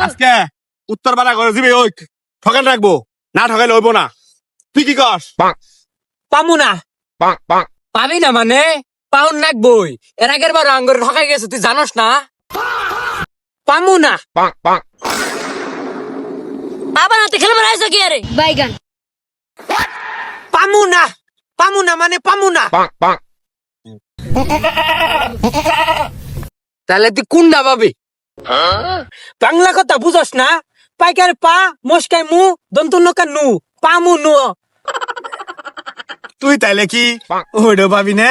আজকে উত্তর পাড়া করে দিবি ওই ঠকান রাখবো না ঠকাইলে হইব না তুই কি কস পামু না পাবি না মানে পাউন নাকবই এর আগের বার আঙ্গুর ঠকাই গেছে তুই জানোস না পামু না আবার হাতে খেলে মারাইছো কি আরে বাইগান পামু না মানে পামু না তাহলে তুই কোনটা পাবি বাংলা কথা বুঝস না পাইকার পা মস্কাই মু দন্ত নকা নু পামু নু তুই তাইলে কি ওইটা পাবি না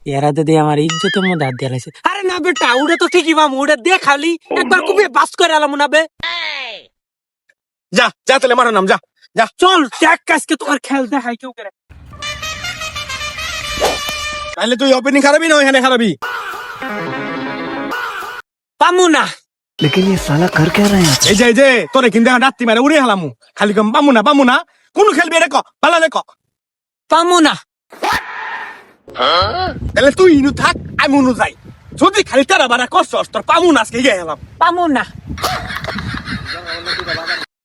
এরা দিদি আমার ইজ্জতের মধ্যে হাত দিয়ে লাইছে আরে না বেটা ওটা তো ঠিকই পামু ওটা দিয়ে খালি একবার খুবই বাস করে আলাম না বে যা যা তাহলে মারার নাম যা যা চল দেখ কাজকে তোমার খেল দেখাই কেউ করে তাহলে তুই ওপেনিং খারাপি না ওইখানে খারাপি পামু না लेकिन ये साला कर क्या रहे हैं এই যে তোরে কিন্তু ডাত্তি মারে উড়ে হালামু খালি কম পামু না কোন খেলবি রে ক পালা রে ক পামু না তাহলে তুই ইনু থাক আমি উনু যাই যদি খালি তারা বারা করছস তোর পামু না আজকে গিয়ে হেলাম পামু না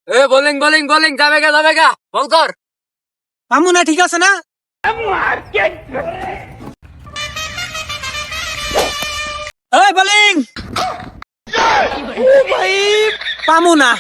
এ বোলিং যাবে গা বল কর পামু না ঠিক আছে না এই বোলিং পামু না